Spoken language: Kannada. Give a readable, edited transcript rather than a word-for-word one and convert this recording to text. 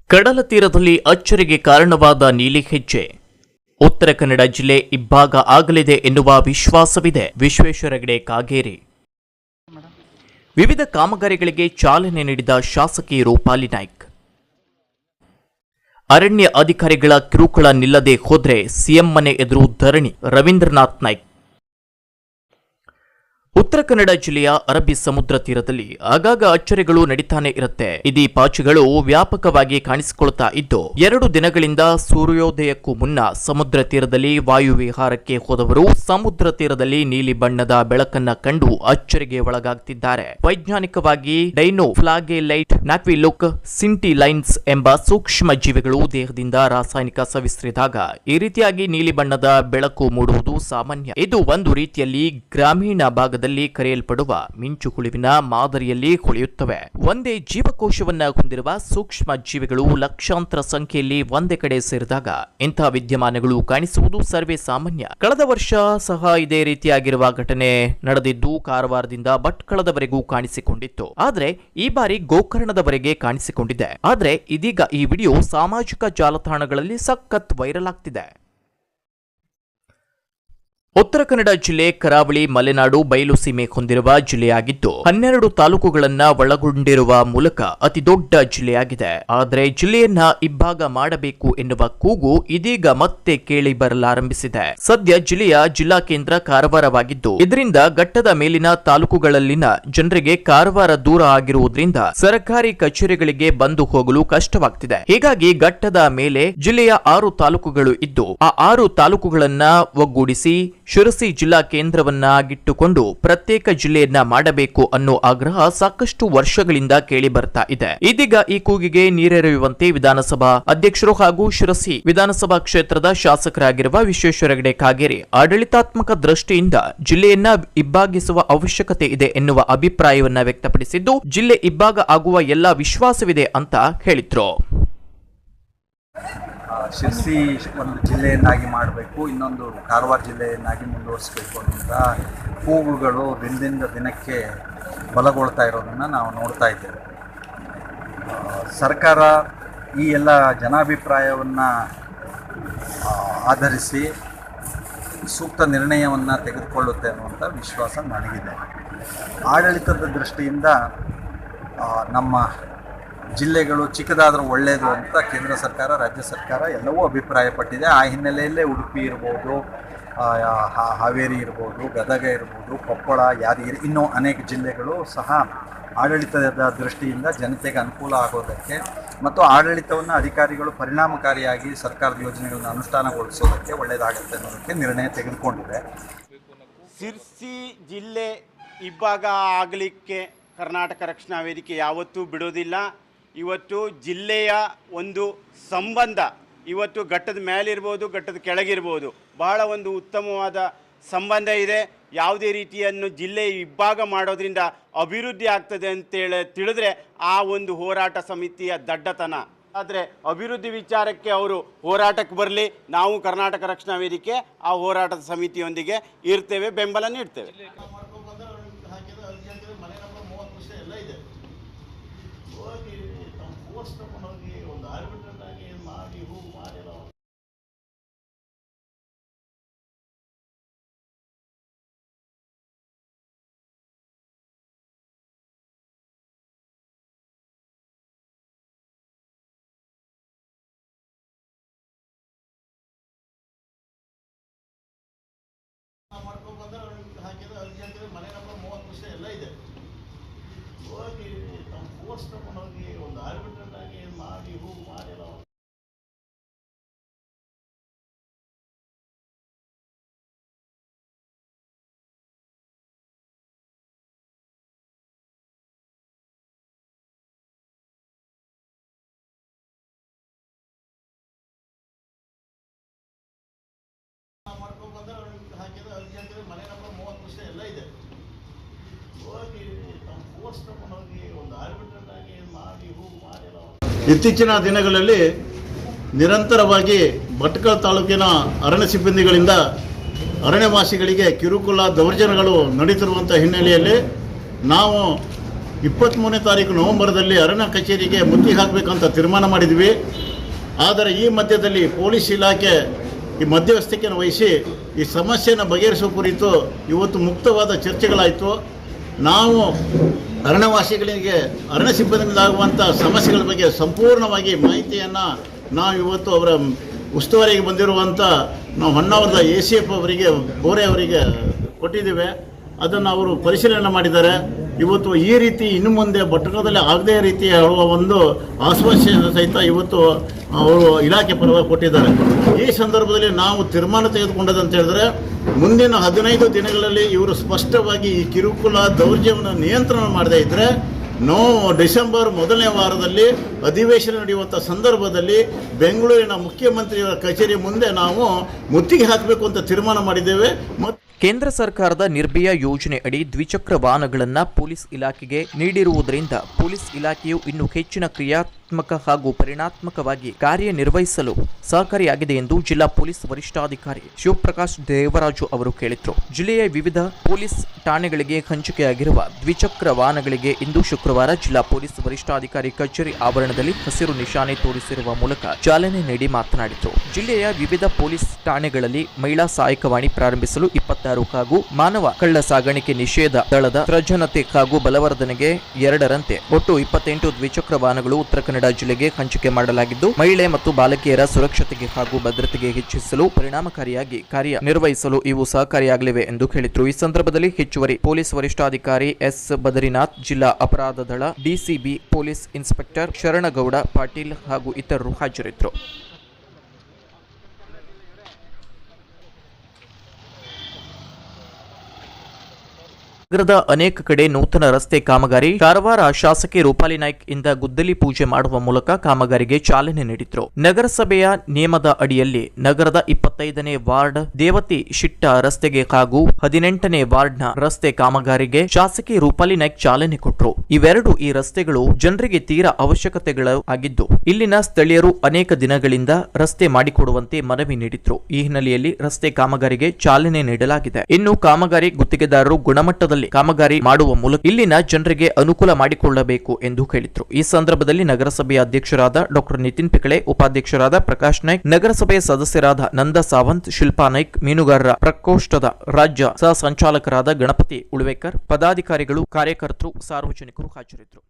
ಕಡಲ ತೀರದಲ್ಲಿ ಅಚ್ಚರಿಗೆ ಕಾರಣವಾದ ನೀಲಿ ಹೆಜ್ಜೆ. ಉತ್ತರ ಕನ್ನಡ ಜಿಲ್ಲೆ ಇಬ್ಬಾಗ ಆಗಲಿದೆ ಎನ್ನುವ ವಿಶ್ವಾಸವಿದೆ. ವಿಶ್ವೇಶ್ವರ ಹೆಗಡೆ ಕಾಗೇರಿ. ವಿವಿಧ ಕಾಮಗಾರಿಗಳಿಗೆ ಚಾಲನೆ ನೀಡಿದ ಶಾಸಕಿ ರೂಪಾಲಿ ನಾಯ್ಕ್. ಅರಣ್ಯ ಅಧಿಕಾರಿಗಳ ಕಿರುಕುಳ ನಿಲ್ಲದೆ ಹೋದ್ರೆ ಸಿಎಂ ಮನೆ ಎದುರು ಧರಣಿ. ರವೀಂದ್ರನಾಥ್ ನಾಯ್ಕ್. ಉತ್ತರ ಕನ್ನಡ ಜಿಲ್ಲೆಯ ಅರಬ್ಬಿ ಸಮುದ್ರ ತೀರದಲ್ಲಿ ಆಗಾಗ ಅಚ್ಚರಿಗಳು ನಡೀತಾನೆ ಇರುತ್ತೆ. ಇದೀ ಪಾಚುಗಳು ವ್ಯಾಪಕವಾಗಿ ಕಾಣಿಸಿಕೊಳ್ತಾ ಇದ್ದು, 2 ದಿನಗಳಿಂದ ಸೂರ್ಯೋದಯಕ್ಕೂ ಮುನ್ನ ಸಮುದ್ರ ತೀರದಲ್ಲಿ ವಾಯು ವಿಹಾರಕ್ಕೆ ಹೋದವರು ಸಮುದ್ರ ತೀರದಲ್ಲಿ ನೀಲಿ ಬಣ್ಣದ ಬೆಳಕನ್ನ ಕಂಡು ಅಚ್ಚರಿಗೆ ಒಳಗಾಗ್ತಿದ್ದಾರೆ. ವೈಜ್ಞಾನಿಕವಾಗಿ ಡೈನೋ ಫ್ಲಾಗೆಲೈಟ್, ನ್ಯಾಕ್ವಿಲುಕ್, ಸಿಂಟಿ ಲೈನ್ಸ್ ಎಂಬ ಸೂಕ್ಷ್ಮ ಜೀವಿಗಳು ದೇಹದಿಂದ ರಾಸಾಯನಿಕ ಸವಿಸ್ರಿದಾಗ ಈ ರೀತಿಯಾಗಿ ನೀಲಿ ಬಣ್ಣದ ಬೆಳಕು ಮೂಡುವುದು ಸಾಮಾನ್ಯ. ಇದು ಒಂದು ರೀತಿಯಲ್ಲಿ ಗ್ರಾಮೀಣ ಭಾಗದಲ್ಲಿ ಕರೆಯಲ್ಪಡುವ ಮಿಂಚು ಹುಳುವಿನ ಮಾದರಿಯಲ್ಲಿ ಹೊಳೆಯುತ್ತವೆ. ಒಂದೇ ಜೀವಕೋಶವನ್ನ ಹೊಂದಿರುವ ಸೂಕ್ಷ್ಮ ಜೀವಿಗಳು ಲಕ್ಷಾಂತರ ಸಂಖ್ಯೆಯಲ್ಲಿ ಒಂದೇ ಕಡೆ ಸೇರಿದಾಗ ಇಂತಹ ವಿದ್ಯಮಾನಗಳು ಕಾಣಿಸುವುದು ಸರ್ವೇ ಸಾಮಾನ್ಯ. ಕಳೆದ ವರ್ಷ ಸಹ ಇದೇ ರೀತಿಯಾಗಿರುವ ಘಟನೆ ನಡೆದಿದ್ದು ಕಾರವಾರದಿಂದ ಭಟ್ಕಳದವರೆಗೂ ಕಾಣಿಸಿಕೊಂಡಿತ್ತು. ಆದ್ರೆ ಈ ಬಾರಿ ಗೋಕರ್ಣದವರೆಗೆ ಕಾಣಿಸಿಕೊಂಡಿದೆ. ಆದ್ರೆ ಇದೀಗ ಈ ವಿಡಿಯೋ ಸಾಮಾಜಿಕ ಜಾಲತಾಣಗಳಲ್ಲಿ ಸಖತ್ ವೈರಲ್ ಆಗ್ತಿದೆ. ಉತ್ತರ ಕನ್ನಡ ಜಿಲ್ಲೆ ಕರಾವಳಿ, ಮಲೆನಾಡು, ಬಯಲು ಸೀಮೆ ಹೊಂದಿರುವ ಜಿಲ್ಲೆಯಾಗಿದ್ದು 12 ತಾಲೂಕುಗಳನ್ನ ಒಳಗೊಂಡಿರುವ ಮೂಲಕ ಅತಿ ದೊಡ್ಡ ಜಿಲ್ಲೆಯಾಗಿದೆ. ಆದರೆ ಜಿಲ್ಲೆಯನ್ನ ಇಬ್ಬಾಗ ಮಾಡಬೇಕು ಎನ್ನುವ ಕೂಗು ಇದೀಗ ಮತ್ತೆ ಕೇಳಿ ಬರಲಾರಂಭಿಸಿದೆ. ಸದ್ಯ ಜಿಲ್ಲೆಯ ಜಿಲ್ಲಾ ಕೇಂದ್ರ ಕಾರವಾರವಾಗಿದ್ದು, ಇದರಿಂದ ಘಟ್ಟದ ಮೇಲಿನ ತಾಲೂಕುಗಳಲ್ಲಿನ ಜನರಿಗೆ ಕಾರವಾರ ದೂರ ಆಗಿರುವುದರಿಂದ ಸರ್ಕಾರಿ ಕಚೇರಿಗಳಿಗೆ ಬಂದು ಹೋಗಲು ಕಷ್ಟವಾಗ್ತಿದೆ. ಹೀಗಾಗಿ ಘಟ್ಟದ ಮೇಲೆ ಜಿಲ್ಲೆಯ 6 ತಾಲೂಕುಗಳು ಇದ್ದು, ಆ 6 ತಾಲೂಕುಗಳನ್ನ ಒಗ್ಗೂಡಿಸಿ ಶಿರಸಿ ಜಿಲ್ಲಾ ಕೇಂದ್ರವನ್ನಾಗಿಟ್ಟುಕೊಂಡು ಪ್ರತ್ಯೇಕ ಜಿಲ್ಲೆಯನ್ನ ಮಾಡಬೇಕು ಅನ್ನೋ ಆಗ್ರಹ ಸಾಕಷ್ಟು ವರ್ಷಗಳಿಂದ ಕೇಳಿ ಬರ್ತಾ ಇದೆ. ಇದೀಗ ಈ ಕೂಗಿಗೆ ನೀರೆರೆಯುವಂತೆ ವಿಧಾನಸಭಾ ಅಧ್ಯಕ್ಷರು ಹಾಗೂ ಶಿರಸಿ ವಿಧಾನಸಭಾ ಕ್ಷೇತ್ರದ ಶಾಸಕರಾಗಿರುವ ವಿಶ್ವೇಶ್ವರ ಹೆಗಡೆ ಕಾಗೇರಿ ಆಡಳಿತಾತ್ಮಕ ದೃಷ್ಟಿಯಿಂದ ಜಿಲ್ಲೆಯನ್ನ ಇಬ್ಬಾಗಿಸುವ ಅವಶ್ಯಕತೆ ಇದೆ ಎನ್ನುವ ಅಭಿಪ್ರಾಯವನ್ನ ವ್ಯಕ್ತಪಡಿಸಿದ್ದು, ಜಿಲ್ಲೆ ಇಬ್ಬಾಗ ಆಗುವ ಎಲ್ಲಾ ವಿಶ್ವಾಸವಿದೆ ಅಂತ ಹೇಳಿದ್ರು. ಶಿರ್ಸಿ ಒಂದು ಜಿಲ್ಲೆಯನ್ನಾಗಿ ಮಾಡಬೇಕು, ಇನ್ನೊಂದು ಕಾರವಾರ ಜಿಲ್ಲೆಯನ್ನಾಗಿ ಮುಂದುವರಿಸಬೇಕು ಅನ್ನೋಂಥ ಕೂಗುಗಳು ದಿನದಿಂದ ದಿನಕ್ಕೆ ಬಲಗೊಳ್ತಾ ಇರೋದನ್ನು ನಾವು ನೋಡ್ತಾ ಇದ್ದೇವೆ. ಸರ್ಕಾರ ಈ ಎಲ್ಲ ಜನಾಭಿಪ್ರಾಯವನ್ನು ಆಧರಿಸಿ ಸೂಕ್ತ ನಿರ್ಣಯವನ್ನು ತೆಗೆದುಕೊಳ್ಳುತ್ತೆ ಅನ್ನುವಂಥ ವಿಶ್ವಾಸ ನನಗಿದೆ. ಆಡಳಿತದ ದೃಷ್ಟಿಯಿಂದ ನಮ್ಮ ಜಿಲ್ಲೆಗಳು ಚಿಕ್ಕದಾದರೂ ಒಳ್ಳೆಯದು ಅಂತ ಕೇಂದ್ರ ಸರ್ಕಾರ, ರಾಜ್ಯ ಸರ್ಕಾರ ಎಲ್ಲವೂ ಅಭಿಪ್ರಾಯಪಟ್ಟಿದೆ. ಆ ಹಿನ್ನೆಲೆಯಲ್ಲೇ ಉಡುಪಿ ಇರ್ಬೋದು, ಹಾವೇರಿ ಇರ್ಬೋದು, ಗದಗ ಇರ್ಬೋದು, ಕೊಪ್ಪಳ, ಯಾದಗಿರಿ, ಇನ್ನೂ ಅನೇಕ ಜಿಲ್ಲೆಗಳು ಸಹ ಆಡಳಿತದ ದೃಷ್ಟಿಯಿಂದ ಜನತೆಗೆ ಅನುಕೂಲ ಆಗೋದಕ್ಕೆ ಮತ್ತು ಆಡಳಿತವನ್ನು ಅಧಿಕಾರಿಗಳು ಪರಿಣಾಮಕಾರಿಯಾಗಿ ಸರ್ಕಾರದ ಯೋಜನೆಗಳನ್ನು ಅನುಷ್ಠಾನಗೊಳಿಸೋದಕ್ಕೆ ಒಳ್ಳೆಯದಾಗುತ್ತೆ ಅನ್ನೋದಕ್ಕೆ ನಿರ್ಣಯ ತೆಗೆದುಕೊಂಡಿದೆ. ಶಿರ್ಸಿ ಜಿಲ್ಲೆ ಇಬ್ಬಾಗ ಆಗಲಿಕ್ಕೆ ಕರ್ನಾಟಕ ರಕ್ಷಣಾ ವೇದಿಕೆ ಯಾವತ್ತೂ ಬಿಡೋದಿಲ್ಲ. ಇವತ್ತು ಜಿಲ್ಲೆಯ ಒಂದು ಸಂಬಂಧ ಇವತ್ತು ಘಟ್ಟದ ಮೇಲಿರ್ಬೋದು, ಘಟ್ಟದ ಕೆಳಗಿರ್ಬೋದು, ಬಹಳ ಒಂದು ಉತ್ತಮವಾದ ಸಂಬಂಧ ಇದೆ. ಯಾವುದೇ ರೀತಿಯನ್ನು ಜಿಲ್ಲೆ ಇಬ್ಬಾಗ ಮಾಡೋದ್ರಿಂದ ಅಭಿವೃದ್ಧಿ ಆಗ್ತದೆ ಅಂತೇಳಿ ತಿಳಿದ್ರೆ ಆ ಒಂದು ಹೋರಾಟ ಸಮಿತಿಯ ದಡ್ಡತನ. ಆದರೆ ಅಭಿವೃದ್ಧಿ ವಿಚಾರಕ್ಕೆ ಅವರು ಹೋರಾಟಕ್ಕೆ ಬರಲಿ, ನಾವು ಕರ್ನಾಟಕ ರಕ್ಷಣಾ ವೇದಿಕೆ ಆ ಹೋರಾಟದ ಸಮಿತಿಯೊಂದಿಗೆ ಇರ್ತೇವೆ, ಬೆಂಬಲ ನೀಡ್ತೇವೆ. ಮನೆ ನಂಬರ್ 30 ಎಲ್ಲ ಇದೆ. ಹೋಗಿ ತಮ್ಮ ಫೋರ್ಸ್ ತಗೊಂಡೋಗಿ ಒಂದು ಆರ್ಬಿಟ್ರೇಟ್ ಆಗಿ ಮಾಡಿ ಮಾಡಿಲ್ಲ. ಮನೆ ನಂಬರ್ 30 ಎಲ್ಲ ಇದೆ. ಹೋಗಿ ತಮ್ಮ ಫೋರ್ಸ್ ತಗೊಂಡೋಗಿ ಒಂದು ಆರ್ಬಿಟ್ರೇಟ್ ಆಗಿ ಮಾಡಿ ಮಾಡಿಲ್ಲ. ಇತ್ತೀಚಿನ ದಿನಗಳಲ್ಲಿ ನಿರಂತರವಾಗಿ ಭಟ್ಕಳ ತಾಲೂಕಿನ ಅರಣ್ಯ ಸಿಬ್ಬಂದಿಗಳಿಂದ ಅರಣ್ಯವಾಸಿಗಳಿಗೆ ಕಿರುಕುಳ ದೌರ್ಜನ್ಯಗಳು ನಡೀತಿರುವಂಥ ಹಿನ್ನೆಲೆಯಲ್ಲಿ ನಾವು 23ನೇ ತಾರೀಕು ನವೆಂಬರ್ದಲ್ಲಿ ಅರಣ್ಯ ಕಚೇರಿಗೆ ಮುತ್ತಿಗೆ ಹಾಕಬೇಕಂತ ತೀರ್ಮಾನ ಮಾಡಿದ್ವಿ. ಆದರೆ ಈ ಮಧ್ಯದಲ್ಲಿ ಪೊಲೀಸ್ ಇಲಾಖೆ ಈ ಮಧ್ಯವಸ್ಥಿಕೆಯನ್ನು ವಹಿಸಿ ಈ ಸಮಸ್ಯೆಯನ್ನು ಬಗೆಹರಿಸುವ ಕುರಿತು ಇವತ್ತು ಮುಕ್ತವಾದ ಚರ್ಚೆಗಳಾಯಿತು. ನಾವು ಅರಣ್ಯವಾಸಿಗಳಿಗೆ ಅರಣ್ಯ ಸಿಬ್ಬಂದಿಯಿಂದ ಆಗುವಂಥ ಸಮಸ್ಯೆಗಳ ಬಗ್ಗೆ ಸಂಪೂರ್ಣವಾಗಿ ಮಾಹಿತಿಯನ್ನು ನಾವು ಇವತ್ತು ಅವರ ಉಸ್ತುವಾರಿಗೆ ಬಂದಿರುವಂಥ ನಾವು ಹೊನ್ನಾವರದ ACF ಅವರಿಗೆ ಬೋರೆ ಅವರಿಗೆ ಕೊಟ್ಟಿದ್ದೇವೆ. ಅದನ್ನು ಅವರು ಪರಿಶೀಲನೆ ಮಾಡಿದ್ದಾರೆ. ಇವತ್ತು ಈ ರೀತಿ ಇನ್ನು ಮುಂದೆ ಪಟ್ಟಣದಲ್ಲಿ ಆಗದೇ ರೀತಿ ಹೇಳುವ ಒಂದು ಆಶ್ವಾಸನೆ ಸಹಿತ ಇವತ್ತು ಅವರು ಇಲಾಖೆ ಪರವಾಗಿ ಕೊಟ್ಟಿದ್ದಾರೆ. ಈ ಸಂದರ್ಭದಲ್ಲಿ ನಾವು ತೀರ್ಮಾನ ತೆಗೆದುಕೊಂಡದಂತ ಹೇಳಿದ್ರೆ ಮುಂದಿನ 15 ದಿನಗಳಲ್ಲಿ ಇವರು ಸ್ಪಷ್ಟವಾಗಿ ಈ ಕಿರುಕುಳ ದೌರ್ಜನ್ಯವನ್ನು ನಿಯಂತ್ರಣ ಮಾಡದೇ ಇದ್ದರೆ ಡಿಸೆಂಬರ್ ಮೊದಲನೇ ವಾರದಲ್ಲಿ ಅಧಿವೇಶನ ನಡೆಯುವಂಥ ಸಂದರ್ಭದಲ್ಲಿ ಬೆಂಗಳೂರಿನ ಮುಖ್ಯಮಂತ್ರಿಯವರ ಕಚೇರಿ ಮುಂದೆ ನಾವು ಮುತ್ತಿಗೆ ಹಾಕಬೇಕು ಅಂತ ತೀರ್ಮಾನ ಮಾಡಿದ್ದೇವೆ. ಕೇಂದ್ರ ಸರ್ಕಾರದ ನಿರ್ಭಯ ಯೋಜನೆ ಅಡಿ ದ್ವಿಚಕ್ರ ವಾಹನಗಳನ್ನು ಪೊಲೀಸ್ ಇಲಾಖೆಗೆ ನೀಡಿರುವುದರಿಂದ ಪೊಲೀಸ್ ಇಲಾಖೆಯು ಇನ್ನೂ ಹೆಚ್ಚಿನ ಕ್ರಿಯಾತ್ಮಕ ಹಾಗೂ ಪರಿಣಾತ್ಮಕವಾಗಿ ಕಾರ್ಯನಿರ್ವಹಿಸಲು ಸಹಕಾರಿಯಾಗಿದೆ ಎಂದು ಜಿಲ್ಲಾ ಪೊಲೀಸ್ ವರಿಷ್ಠಾಧಿಕಾರಿ ಶಿವಪ್ರಕಾಶ್ ದೇವರಾಜು ಅವರು ಹೇಳಿದರು. ಜಿಲ್ಲೆಯ ವಿವಿಧ ಪೊಲೀಸ್ ಠಾಣೆಗಳಿಗೆ ಹಂಚಿಕೆಯಾಗಿರುವ ದ್ವಿಚಕ್ರ ವಾಹನಗಳಿಗೆ ಇಂದು ಶುಕ್ರವಾರ ಜಿಲ್ಲಾ ಪೊಲೀಸ್ ವರಿಷ್ಠಾಧಿಕಾರಿ ಕಚೇರಿ ಆವರಣದಲ್ಲಿ ಹಸಿರು ನಿಶಾನೆ ತೋರಿಸಿರುವ ಮೂಲಕ ಚಾಲನೆ ನೀಡಿ ಮಾತನಾಡಿದರು. ಜಿಲ್ಲೆಯ ವಿವಿಧ ಪೊಲೀಸ್ ಠಾಣೆಗಳಲ್ಲಿ ಮಹಿಳಾ ಸಹಾಯಕವಾಣಿ ಪ್ರಾರಂಭಿಸಲು 26 ಹಾಗೂ ಮಾನವ ಕಳ್ಳ ಸಾಗಾಣಿಕೆ ನಿಷೇಧ ದಳದ ಸೃಜನತೆ ಹಾಗೂ ಬಲವರ್ಧನೆಗೆ 2ರಂತೆ ಒಟ್ಟು 28 ದ್ವಿಚಕ್ರ ವಾಹನಗಳು ಉತ್ತರ ಕನ್ನಡ ಜಿಲ್ಲೆಗೆ ಹಂಚಿಕೆ ಮಾಡಲಾಗಿದ್ದು, ಮಹಿಳೆ ಮತ್ತು ಬಾಲಕಿಯರ ಸುರಕ್ಷತೆಗೆ ಹಾಗೂ ಭದ್ರತೆಗೆ ಹೆಚ್ಚಿಸಲು ಪರಿಣಾಮಕಾರಿಯಾಗಿ ಕಾರ್ಯನಿರ್ವಹಿಸಲು ಇವು ಸಹಕಾರಿಯಾಗಲಿವೆ ಎಂದು ಹೇಳಿದರು. ಈ ಸಂದರ್ಭದಲ್ಲಿ ಹೆಚ್ಚುವರಿ ಪೊಲೀಸ್ ವರಿಷ್ಠಾಧಿಕಾರಿ ಎಸ್ ಬದರಿನಾಥ್, ಜಿಲ್ಲಾ ಅಪರಾಧ ದಳ DCB police inspector Sharanagouda Patil ಹಾಗೂ ಇತರರು ಹಾಜರಿದ್ದರು. ನಗರದ ಅನೇಕ ಕಡೆ ನೂತನ ರಸ್ತೆ ಕಾಮಗಾರಿ. ಕಾರವಾರ ಶಾಸಕಿ ರೂಪಾಲಿ ನಾಯ್ಕ್ ಇಂದ ಗುದ್ದಲಿ ಪೂಜೆ ಮಾಡುವ ಮೂಲಕ ಕಾಮಗಾರಿಗೆ ಚಾಲನೆ ನೀಡಿದ್ರು. ನಗರಸಭೆಯ ನಿಯಮದ ಅಡಿಯಲ್ಲಿ ನಗರದ 25ನೇ ವಾರ್ಡ್ ದೇವತಿ ಶಿಟ್ಟ ರಸ್ತೆಗೆ ಹಾಗೂ 18ನೇ ವಾರ್ಡ್ನ ರಸ್ತೆ ಕಾಮಗಾರಿಗೆ ಶಾಸಕಿ ರೂಪಾಲಿ ನಾಯ್ಕ್ ಚಾಲನೆ ಕೊಟ್ಟರು. ಇವೆರಡು ಈ ರಸ್ತೆಗಳು ಜನರಿಗೆ ತೀರಾ ಅವಶ್ಯಕತೆಗಳು ಆಗಿದ್ದು, ಇಲ್ಲಿನ ಸ್ಥಳೀಯರು ಅನೇಕ ದಿನಗಳಿಂದ ರಸ್ತೆ ಮಾಡಿಕೊಡುವಂತೆ ಮನವಿ ನೀಡಿದ್ರು. ಈ ಹಿನ್ನೆಲೆಯಲ್ಲಿ ರಸ್ತೆ ಕಾಮಗಾರಿಗೆ ಚಾಲನೆ ನೀಡಲಾಗಿದೆ. ಇನ್ನು ಕಾಮಗಾರಿ ಗುತ್ತಿಗೆದಾರರು ಗುಣಮಟ್ಟದ ಕಾಮಗಾರಿ ಮಾಡುವ ಮೂಲಕ ಇಲ್ಲಿನ ಜನರಿಗೆ ಅನುಕೂಲ ಮಾಡಿಕೊಳ್ಳಬೇಕು ಎಂದು ಹೇಳಿದರು. ಈ ಸಂದರ್ಭದಲ್ಲಿ ನಗರಸಭೆಯ ಅಧ್ಯಕ್ಷರಾದ ಡಾ ನಿತಿನ್ ಪಿಕಳೆ, ಉಪಾಧ್ಯಕ್ಷರಾದ ಪ್ರಕಾಶ್ ನಾಯ್ಕ್, ನಗರಸಭೆಯ ಸದಸ್ಯರಾದ ನಂದ ಸಾವಂತ್, ಶಿಲ್ಪಾ ನಾಯ್ಕ್, ಮೀನುಗಾರರ ಪ್ರಕೋಷ್ಠದ ರಾಜ್ಯ ಸಹ ಸಂಚಾಲಕರಾದ ಗಣಪತಿ ಉಳ್ವೇಕರ್, ಪದಾಧಿಕಾರಿಗಳು, ಕಾರ್ಯಕರ್ತರು, ಸಾರ್ವಜನಿಕರು ಹಾಜರಿದ್ದರು.